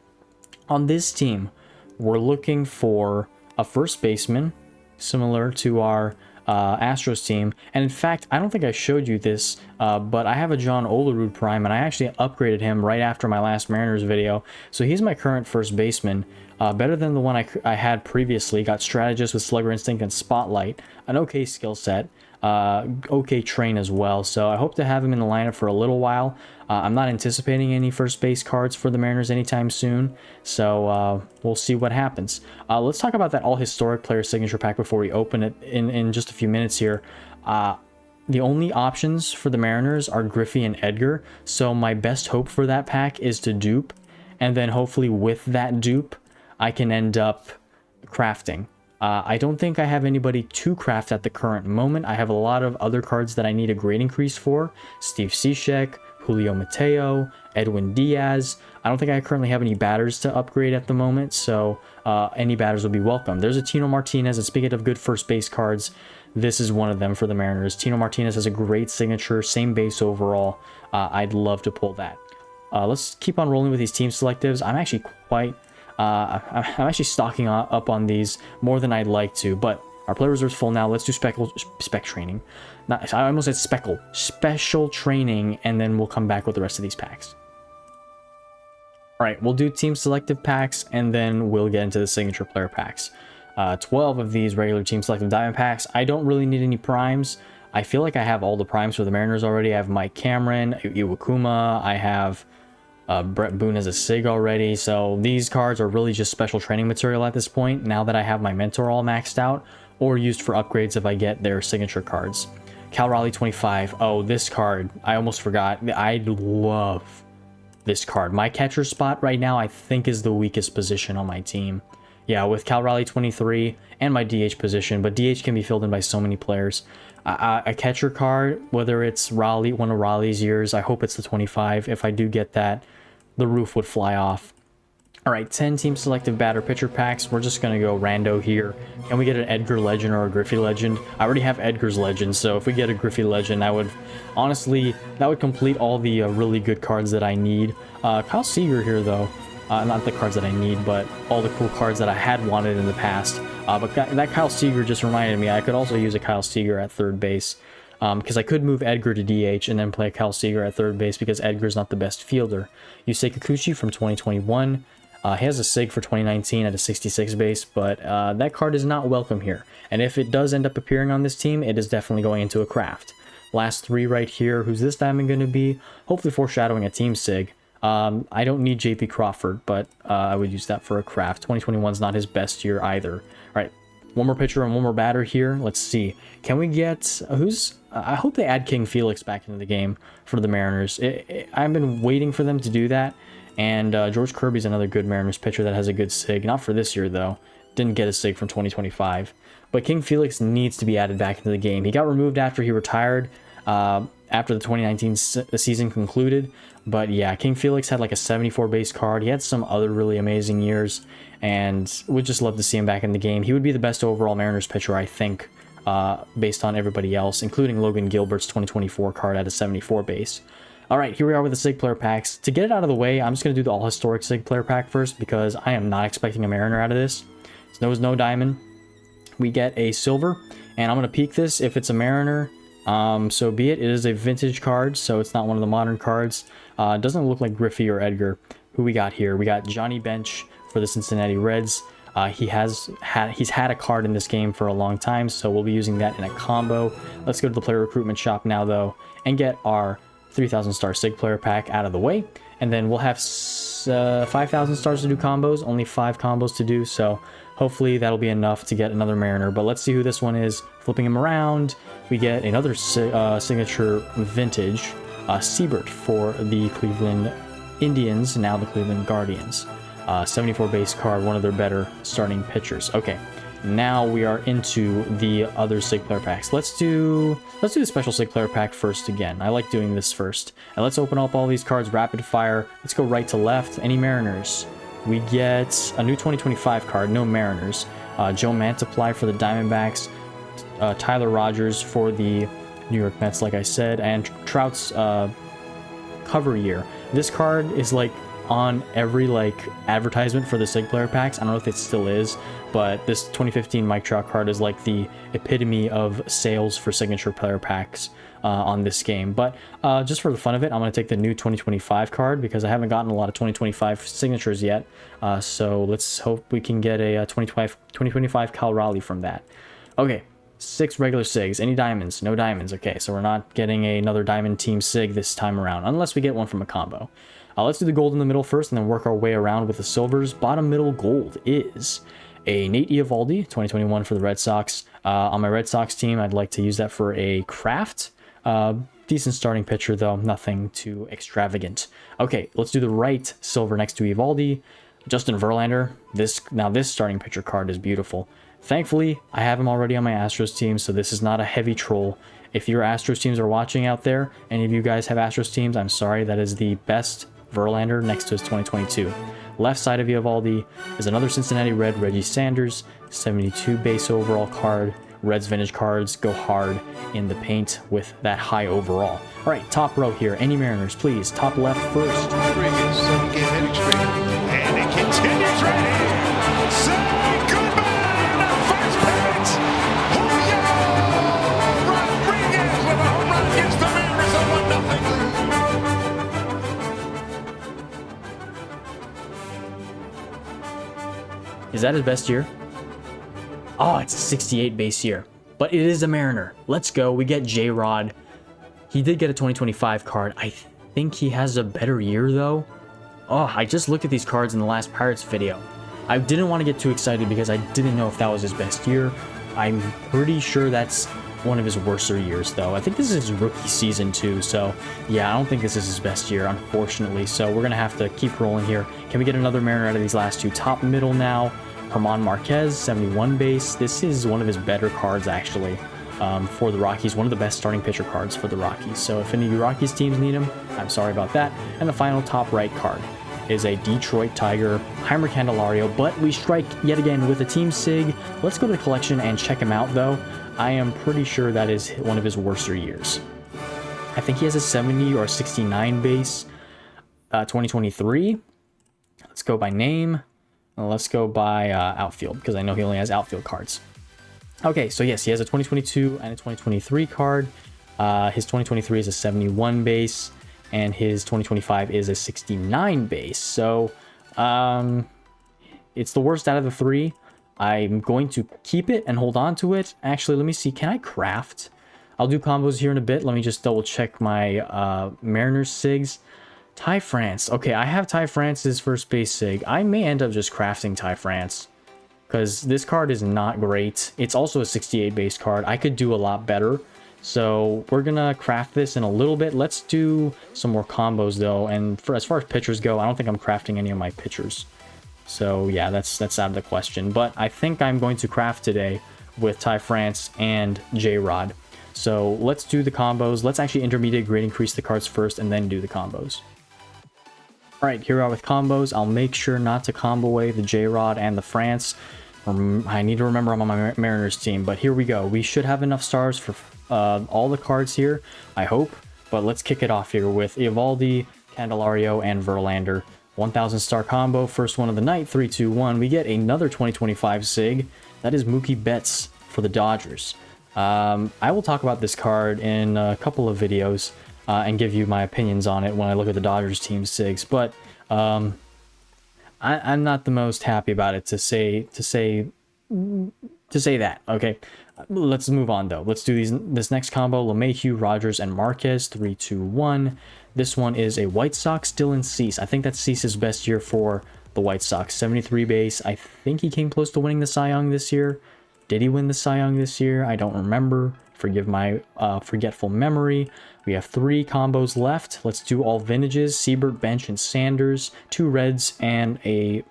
On this team, we're looking for a first baseman, similar to our Astros team. And in fact, I don't think I showed you this, but I have a John Olerud Prime, and I actually upgraded him right after my last Mariners video. So he's my current first baseman, better than the one I had previously. Got Strategist with Slugger Instinct and Spotlight, an okay skill set, okay train as well. So I hope to have him in the lineup for a little while. I'm not anticipating any first base cards for the Mariners anytime soon, so we'll see what happens. Let's talk about that all historic player signature pack before we open it in just a few minutes here. The only options for the Mariners are Griffey and Edgar, so my best hope for that pack is to dupe, and then hopefully with that dupe I can end up crafting. I don't think I have anybody to craft at the current moment. I have a lot of other cards that I need a grade increase for. Steve Cishek, Julio Mateo, Edwin Diaz. I don't think I currently have any batters to upgrade at the moment, so any batters will be welcome. There's a Tino Martinez, and speaking of good first base cards, this is one of them for the Mariners. Tino Martinez has a great signature, same base overall. I'd love to pull that. Let's keep on rolling with these team selectives. I'm actually I'm actually stocking up on these more than I'd like to, but our player reserve's full now. Let's do spec training. I almost said special training, and then we'll come back with the rest of these packs. All right, we'll do team selective packs, and then we'll get into the signature player packs. 12 of these regular team selective diamond packs. I don't really need any primes. I feel like I have all the primes for the Mariners already. I have Mike Cameron, Iwakuma. I have Brett Boone as a Sig already, so these cards are really just special training material at this point, now that I have my mentor all maxed out, or used for upgrades if I get their signature cards. Cal Raleigh 25. Oh, this card, I almost forgot. I love this card. My catcher spot right now, I think, is the weakest position on my team. Yeah, with Cal Raleigh 23 and my DH position, but DH can be filled in by so many players. A catcher card, whether it's Raleigh, one of Raleigh's years, I hope it's the 25. If I do get that, the roof would fly off. All right, 10 team selective batter pitcher packs. We're just going to go rando here. Can we get an Edgar Legend or a Griffey Legend? I already have Edgar's Legend, so if we get a Griffey Legend, I would, honestly, that would complete all the really good cards that I need. Kyle Seager here, though. Not the cards that I need, but all the cool cards that I had wanted in the past. But that Kyle Seager just reminded me I could also use a Kyle Seager at third base. Because I could move Edgar to DH and then play Kyle Seager at third base because Edgar's not the best fielder. Yusei Kikuchi from 2021. He has a Sig for 2019 at a 66 base, but that card is not welcome here. And if it does end up appearing on this team, it is definitely going into a craft. Last three right here. Who's this diamond going to be? Hopefully foreshadowing a team Sig. I don't need JP Crawford, but I would use that for a craft. 2021 is not his best year either. All right, one more pitcher and one more batter here. Let's see. Can we get I hope they add King Felix back into the game for the Mariners. I've been waiting for them to do that. And George Kirby's another good Mariners pitcher that has a good Sig. Not for this year, though. Didn't get a Sig from 2025. But King Felix needs to be added back into the game. He got removed after he retired, after the 2019 season concluded. But yeah, King Felix had like a 74 base card. He had some other really amazing years, and would just love to see him back in the game. He would be the best overall Mariners pitcher, I think, based on everybody else, including Logan Gilbert's 2024 card at a 74 base. All right, here we are with the Sig player packs. To get it out of the way, I'm just going to do the all-historic Sig player pack first, because I am not expecting a Mariner out of this. So there was no diamond. We get a silver, and I'm going to peek this. If it's a Mariner, so be it. It is a vintage card, so it's not one of the modern cards. It doesn't look like Griffey or Edgar. Who we got here? We got Johnny Bench for the Cincinnati Reds. He's had a card in this game for a long time, so we'll be using that in a combo. Let's go to the player recruitment shop now, though, and get our 3,000 star Sig player pack out of the way, and then we'll have 5,000 stars to do combos. Only 5 combos to do, so hopefully that'll be enough to get another Mariner. But let's see who this one is. Flipping him around, we get another signature vintage Siebert for the Cleveland Indians, now the Cleveland Guardians. 74 base card, one of their better starting pitchers. Okay, now we are into the other SIG player packs. Let's do the special SIG player pack first again. I like doing this first. And let's open up all these cards rapid fire. Let's go right to left. Any Mariners? We get a new 2025 card, no Mariners. Joe Mantiply for the Diamondbacks. Tyler Rogers for the New York Mets, like I said. And Trout's cover year. This card is like on every like advertisement for the SIG player packs. I don't know if it still is, but this 2015 Mike Trout card is like the epitome of sales for signature player packs on this game. But just for the fun of it, I'm going to take the new 2025 card because I haven't gotten a lot of 2025 signatures yet. So let's hope we can get a 2025 Cal Raleigh from that. Okay, 6 regular SIGs. Any diamonds? No diamonds. Okay, so we're not getting another diamond team SIG this time around, unless we get one from a combo. Let's do the gold in the middle first and then work our way around with the silvers. Bottom middle gold is a Nate Eovaldi, 2021 for the Red Sox. On my Red Sox team, I'd like to use that for a craft. Decent starting pitcher, though. Nothing too extravagant. Okay, let's do the right silver next to Eovaldi. Justin Verlander. This starting pitcher card is beautiful. Thankfully, I have him already on my Astros team, so this is not a heavy troll. If your Astros teams are watching out there, any of you guys have Astros teams, I'm sorry, that is the best Verlander next to his 2022. Left side of Eovaldi is another Cincinnati Red, Reggie Sanders, 72 base overall card. Reds vintage cards go hard in the paint with that high overall. All right, top row here. Any Mariners, please. Top left first. Rodriguez, 7-game hitting streak, and it continues right here. Say goodbye to first pitch. Julio Rodriguez with a home run against the Mariners, a 1-0 lead. Is that his best year? Oh, it's a 68 base year, but it is a Mariner. Let's go. We get J-Rod. He did get a 2025 card. I think he has a better year, though. Oh, I just looked at these cards in the last Pirates video. I didn't want to get too excited because I didn't know if that was his best year. I'm pretty sure that's one of his worser years, though. I think this is his rookie season, too, so yeah, I don't think this is his best year, unfortunately, so we're going to have to keep rolling here. Can we get another Mariner out of these last two? Top middle now. Herman Marquez, 71 base. This is one of his better cards, actually, for the Rockies. One of the best starting pitcher cards for the Rockies. So if any of you Rockies teams need him, I'm sorry about that. And the final top right card is a Detroit Tiger, Heimer Candelario, but we strike yet again with a Team SIG. Let's go to the collection and check him out, though. I am pretty sure that is one of his worser years. I think he has a 70 or 69 base, 2023. Let's go by name. Let's go by outfield, because I know he only has outfield cards. Okay, so yes, he has a 2022 and a 2023 card. His 2023 is a 71 base, and his 2025 is a 69 base. So it's the worst out of the three. I'm going to keep it and hold on to it. Actually, let me see. Can I craft? I'll do combos here in a bit. Let me just double check my Mariners SIGs. Ty France. Okay, I have Ty France's first base SIG. I may end up just crafting Ty France, because this card is not great. It's also a 68 base card. I could do a lot better. So we're going to craft this in a little bit. Let's do some more combos, though. And for as far as pitchers go, I don't think I'm crafting any of my pitchers. So yeah, that's out of the question. But I think I'm going to craft today with Ty France and J-Rod. So let's do the combos. Let's actually intermediate grade increase the cards first and then do the combos. All right, here we are with combos. I'll make sure not to combo away the J-Rod and the France. I need to remember I'm on my Mariners team, but here we go. We should have enough stars for all the cards here, I hope. But let's kick it off here with Eovaldi, Candelario, and Verlander. 1,000 star combo, first one of the night, 3, 2, 1. We get another 2025 SIG. That is Mookie Betts for the Dodgers. I will talk about this card in a couple of videos. And give you my opinions on it when I look at the Dodgers team SIGs, but I'm not the most happy about it to say that. Okay, let's move on though. Let's do this next combo: LeMahieu, Rogers, and Marquez. 3, 2, 1. This one is a White Sox Dylan Cease. I think that's Cease's best year for the White Sox. 73 base. I think he came close to winning the Cy Young this year. Did he win the Cy Young this year? I don't remember. Forgive my forgetful memory. We have 3 combos left. Let's do all vintages. Siebert, Bench, and Sanders. 2 Reds and a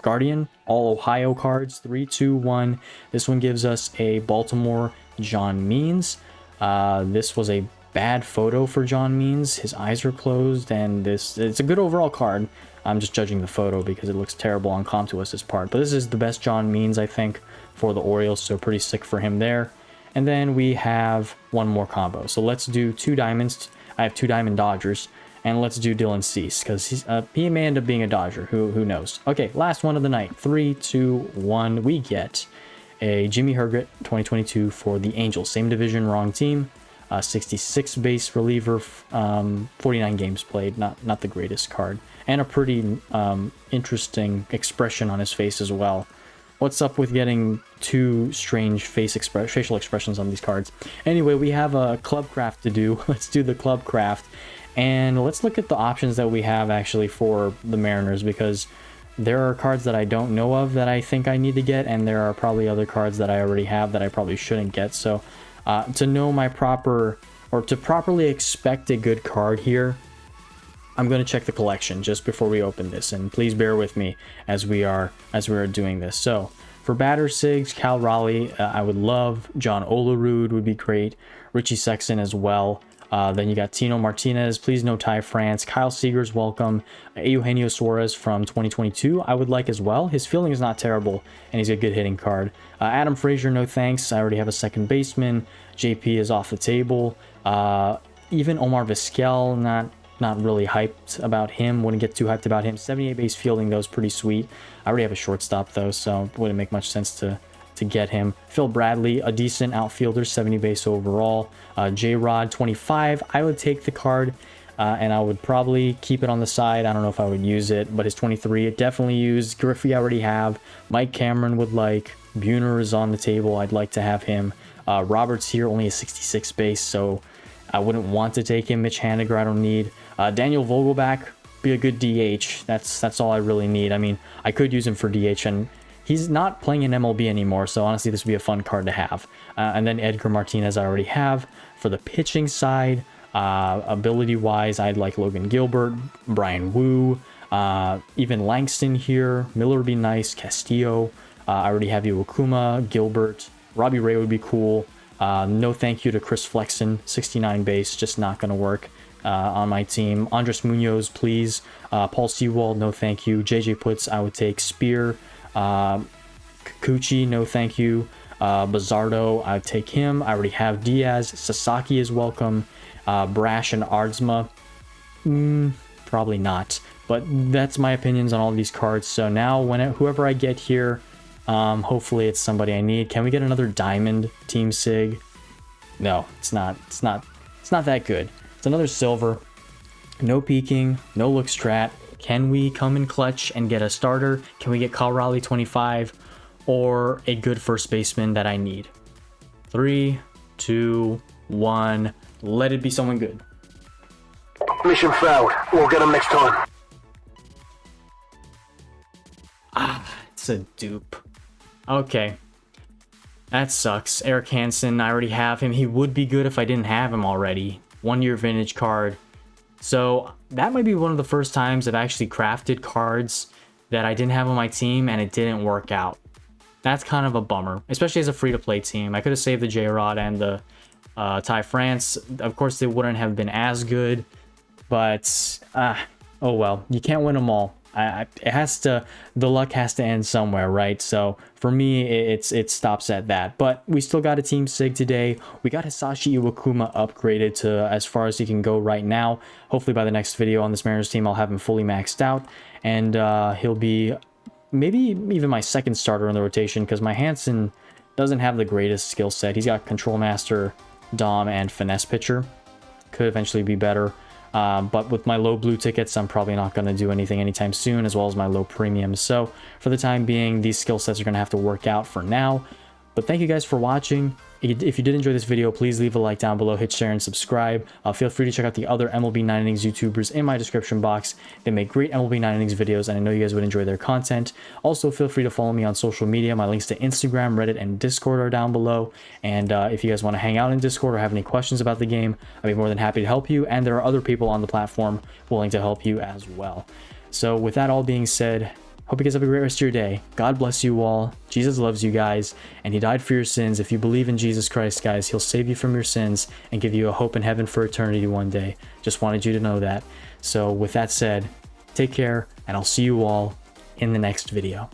Guardian. All Ohio cards. 3, 2, 1. This one gives us a Baltimore John Means. This was a bad photo for John Means. His eyes are closed, and it's a good overall card. I'm just judging the photo because it looks terrible on comp to us this part. But this is the best John Means, I think, for the Orioles, so pretty sick for him there. And then we have one more combo. So let's do 2 diamonds. I have 2 diamond Dodgers. And let's do Dylan Cease, because he may end up being a Dodger. Who knows? Okay, last one of the night. 3, 2, 1. We get a Jimmy Herget 2022 for the Angels. Same division, wrong team. 66 base reliever, 49 games played. Not the greatest card. And a pretty interesting expression on his face as well. What's up with getting 2 strange facial expressions on these cards? Anyway, we have a club craft to do. Let's do the club craft. And let's look at the options that we have actually for the Mariners, because there are cards that I don't know of that I think I need to get, and there are probably other cards that I already have that I probably shouldn't get. So to know my proper, or to properly expect a good card here, I'm going to check the collection just before we open this, and please bear with me as we are doing this. So for batter Sigs, Cal Raleigh, I would love. John Olerud would be great. Richie Sexton as well. Then you got Tino Martinez, please no Ty France. Kyle Seager's welcome. Eugenio Suarez from 2022 I would like as well. His fielding is not terrible, and he's a good hitting card. Adam Frazier, no thanks. I already have a second baseman. JP is off the table. Even Omar Vizquel, not really hyped about him. Wouldn't get too hyped about him. 78 base fielding, though, is pretty sweet. I already have a shortstop, though, so it wouldn't make much sense to get him. Phil Bradley, a decent outfielder, 70 base overall. J-Rod, 25. I would take the card, and I would probably keep it on the side. I don't know if I would use it, but his 23, definitely use. Griffey, I already have. Mike Cameron would like. Buhner is on the table. I'd like to have him. Roberts here, only a 66 base, so I wouldn't want to take him. Mitch Haniger, I don't need. Daniel Vogelback, be a good DH. That's all I really need. I mean, I could use him for DH, and he's not playing in MLB anymore, so honestly, this would be a fun card to have. And then Edgar Martinez I already have. For the pitching side, ability-wise, I'd like Logan Gilbert, Brian Wu, even Langston here. Miller would be nice. Castillo. I already have Iwakuma, Gilbert. Robbie Ray would be cool. No thank you to Chris Flexen, 69 base, just not going to work on my team. Andres Munoz, please. Paul Sewald, no thank you. JJ Putz, I would take. Spear. Kikuchi, no thank you. Bizardo, I would take him. I already have Diaz. Sasaki is welcome. Brash and Ardsma, probably not. But that's my opinions on all these cards. So now, whoever I get here, hopefully it's somebody I need. Can we get another diamond Team Sig? No, it's not that good. It's another silver. No peeking, no look strat. Can we come in clutch and get a starter? Can we get Kyle Raleigh 25 or a good first baseman that I need? 3, 2, 1. Let it be someone good. Mission failed. We'll get him next time. It's a dupe. Okay. That sucks. Eric Hansen, I already have him. He would be good if I didn't have him already. 1-year vintage card. So that might be one of the first times I've actually crafted cards that I didn't have on my team and it didn't work out. That's kind of a bummer, especially as a free-to-play team. I could have saved the J-Rod and the Ty France. Of course, they wouldn't have been as good, but oh well. You can't win them all. The luck has to end somewhere, right? So for me, it stops at that. But we still got a Team Sig today. We got Hisashi Iwakuma upgraded to as far as he can go right now. Hopefully by the next video on this Mariners team, I'll have him fully maxed out, and he'll be maybe even my second starter in the rotation, because my Hansen doesn't have the greatest skill set. He's got Control Master, Dom, and Finesse Pitcher. Could eventually be better. But with my low blue tickets, I'm probably not going to do anything anytime soon, as well as my low premiums. So for the time being, these skill sets are going to have to work out for now. But thank you guys for watching. If you did enjoy this video, please leave a like down below, hit share, and subscribe. Feel free to check out the other MLB 9 Innings YouTubers in my description box. They make great MLB 9 Innings videos, and I know you guys would enjoy their content. Also, feel free to follow me on social media. My links to Instagram, Reddit, and Discord are down below. And if you guys want to hang out in Discord or have any questions about the game, I'd be more than happy to help you. And there are other people on the platform willing to help you as well. So with that all being said, hope you guys have a great rest of your day. God bless you all. Jesus loves you guys, and he died for your sins. If you believe in Jesus Christ, guys, he'll save you from your sins and give you a hope in heaven for eternity one day. Just wanted you to know that. So with that said, take care, and I'll see you all in the next video.